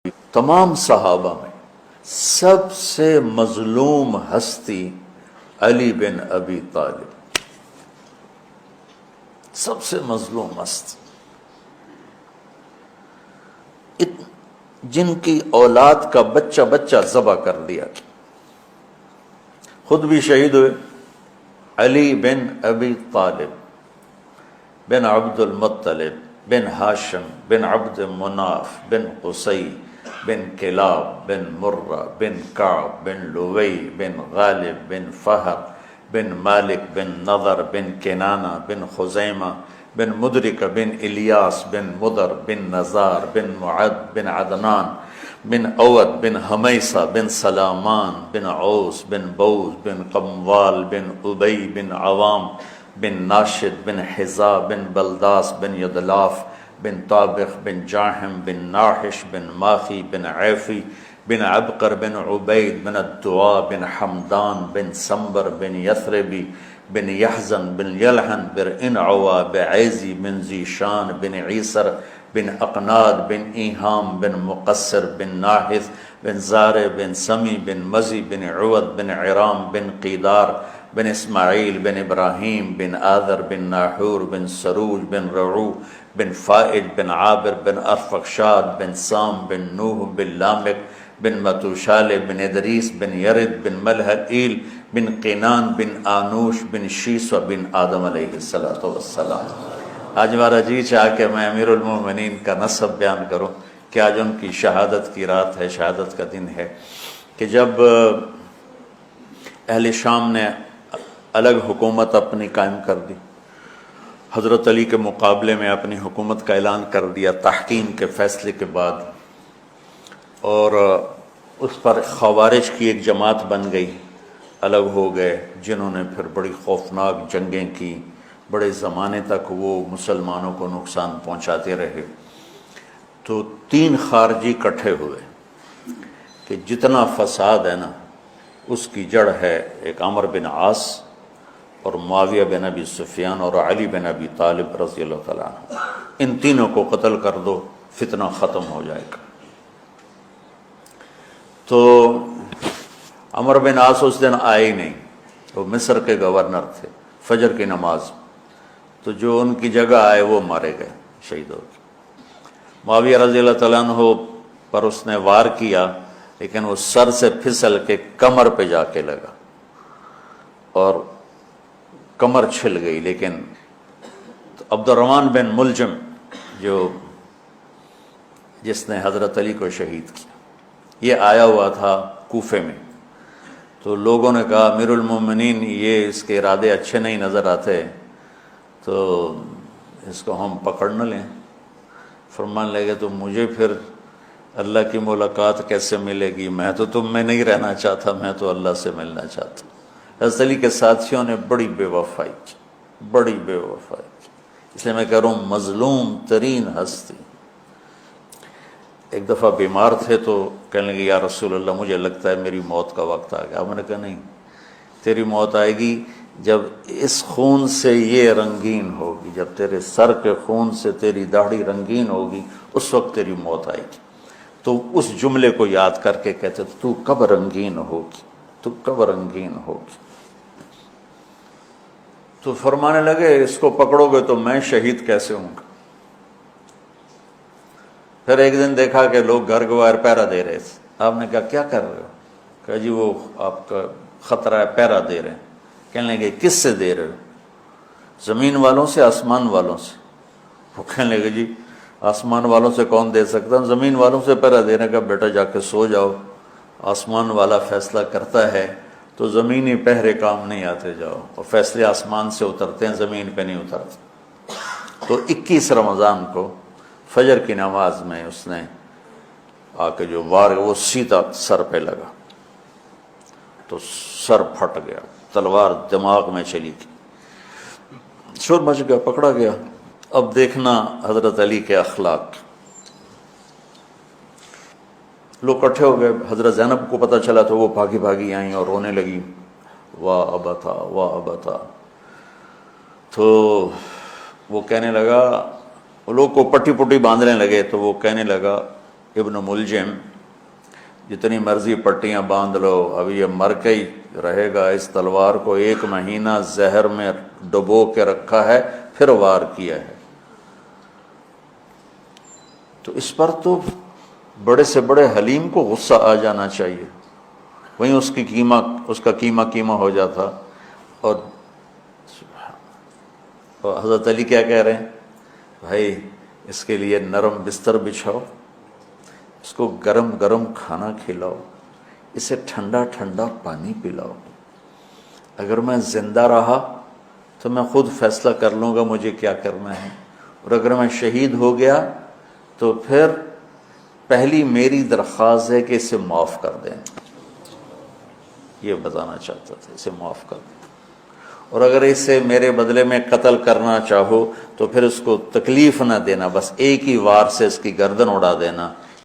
تمام صحابہ میں سب سے مظلوم ہستی علی بن ابی طالب، سب سے مظلوم ہستی، جن کی اولاد کا بچہ بچہ ذبح کر دیا، خود بھی شہید ہوئے۔ علی بن ابی طالب بن عبد المطلب بن ہاشم بن عبد مناف بن قصی بن کلاب بن مرہ بن کعب بن لوی بن غالب بن فہر بن مالک بن نضر بن کنانہ بن خزیمہ بن مدرک بن الیاس بن مدر بن نزار بن معد بن عدنان بن اود بن حمیسہ بن سلامان بن عوس بن بوز بن قموال بن ابی بن عوام بن ناشد بن حزا بن بلداس بن یدلاف بن طابخ بن جاحم بن ناحش بن ماخی بن عیفی بن عبقر بن عبید بن الدعاء بن حمدان بن سمبر بن یثربی بن یحزن بن یلحن بن انعوا بعیزی بن زیشان بن عیسر بن اقناد بن ایہام بن مقصر بن ناحث بن زارع بن سمی بن مزی بن عود بن عرام بن قیدار بن اسماعیل بن ابراہیم بن آذر بن ناحور بن سروج بن رعو بن فائج بن عابر بن ارفخشاد بن سام بن نوح بن لامک بن متوشال بن ادریس بن یرد بن ملحئیل بن قینان بن آنوش بن شیس و بن آدم علیہ السلام۔ آج ہمارا جی چاہ کہ میں امیر المومنین کا نسب بیان کروں کہ آج ان کی شہادت کی رات ہے، شہادت کا دن ہے، کہ جب اہل شام نے الگ حکومت اپنی قائم کر دی، حضرت علی کے مقابلے میں اپنی حکومت کا اعلان کر دیا تحکیم کے فیصلے کے بعد، اور اس پر خوارج کی ایک جماعت بن گئی، الگ ہو گئے، جنہوں نے پھر بڑی خوفناک جنگیں کی، بڑے زمانے تک وہ مسلمانوں کو نقصان پہنچاتے رہے۔ تو تین خارجی اکٹھے ہوئے کہ جتنا فساد ہے نا اس کی جڑ ہے ایک عمرو بن عاص اور معاویہ بن ابی سفیان اور علی بن ابی طالب رضی اللہ تعالیٰ عنہ، ان تینوں کو قتل کر دو، فتنہ ختم ہو جائے گا۔ تو عمرو بن عاص اس دن آئے ہی نہیں، وہ مصر کے گورنر تھے، فجر کی نماز، تو جو ان کی جگہ آئے وہ مارے گئے، شہید ہو گئے۔ معاویہ رضی اللہ تعالیٰ عنہ پر اس نے وار کیا، لیکن وہ سر سے پھسل کے کمر پہ جا کے لگا اور کمر چھل گئی۔ لیکن عبد الرحمن بن ملجم جس نے حضرت علی کو شہید کیا، یہ آیا ہوا تھا کوفے میں، تو لوگوں نے کہا امیر المومنین یہ اس کے ارادے اچھے نہیں نظر آتے، تو اس کو ہم پکڑ نہ لیں۔ فرمان لگے تو مجھے پھر اللہ کی ملاقات کیسے ملے گی؟ میں تو تم میں نہیں رہنا چاہتا، میں تو اللہ سے ملنا چاہتا۔ حضرت علی کے ساتھیوں نے بڑی بے وفائی کی، بڑی بے وفائی کی، اس لیے میں کہہ رہا ہوں مظلوم ترین ہستی۔ ایک دفعہ بیمار تھے تو کہنے لگے یا رسول اللہ مجھے لگتا ہے میری موت کا وقت آ گیا۔ میں نے کہا نہیں، تیری موت آئے گی جب اس خون سے یہ رنگین ہوگی، جب تیرے سر کے خون سے تیری داڑھی رنگین ہوگی اس وقت تیری موت آئے گی۔ تو اس جملے کو یاد کر کے کہتے تو کب رنگین ہوگی، تو کب رنگین ہوگی۔ تو فرمانے لگے اس کو پکڑو گے تو میں شہید کیسے ہوں گا۔ پھر ایک دن دیکھا کہ لوگ گھر کے باہر پہرا دے رہے تھے۔ آپ نے کہا کیا کر رہے ہو؟ کہا جی وہ آپ کا خطرہ ہے، پہرا دے رہے ہیں۔ کہنے لگے کس سے دے رہے ہو؟ زمین والوں سے، آسمان والوں سے؟ وہ کہنے لگے جی آسمان والوں سے کون دے سکتا، زمین والوں سے پہرا دینے کا۔ بیٹا جا کے سو جاؤ، آسمان والا فیصلہ کرتا ہے تو زمینی پہرے کام نہیں آتے، جاؤ، اور فیصلے آسمان سے اترتے ہیں، زمین پہ نہیں اترتے۔ تو 21 رمضان کو فجر کی نماز میں اس نے آ کے جو وار وہ سیدھا سر پہ لگا تو سر پھٹ گیا، تلوار دماغ میں چلی گئی، شور مچ گیا، پکڑا گیا۔ اب دیکھنا حضرت علی کے اخلاق، لوگ اکٹھے ہو گئے۔ حضرت زینب کو پتہ چلا تو وہ بھاگی بھاگی آئیں اور رونے لگی، واہ ابتا واہ ابتا۔ تو وہ کہنے لگا، وہ لوگ کو پٹی پٹی باندھنے لگے، تو وہ کہنے لگا ابن ملجم جتنی مرضی پٹیاں باندھ لو، اب یہ مر کے ہی رہے گا، اس تلوار کو 1 مہینہ زہر میں ڈبو کے رکھا ہے پھر وار کیا ہے۔ تو اس پر تو بڑے سے بڑے حلیم کو غصہ آ جانا چاہیے، وہیں اس کا قیمہ ہو جاتا۔ اور حضرت علی کیا کہہ رہے ہیں؟ بھائی اس کے لیے نرم بستر بچھاؤ، اس کو گرم گرم کھانا کھلاؤ، اسے ٹھنڈا ٹھنڈا پانی پلاؤ۔ اگر میں زندہ رہا تو میں خود فیصلہ کر لوں گا مجھے کیا کرنا ہے، اور اگر میں شہید ہو گیا تو پھر پہلی میری درخواست ہے کہ اسے معاف کر دیں۔ یہ بتانا چاہتا تھا، اسے معاف کر دیں، اور اگر اسے میرے بدلے میں قتل کرنا چاہو تو پھر اس کو تکلیف نہ دینا، بس ایک ہی وار سے اس کی گردن اڑا دینا،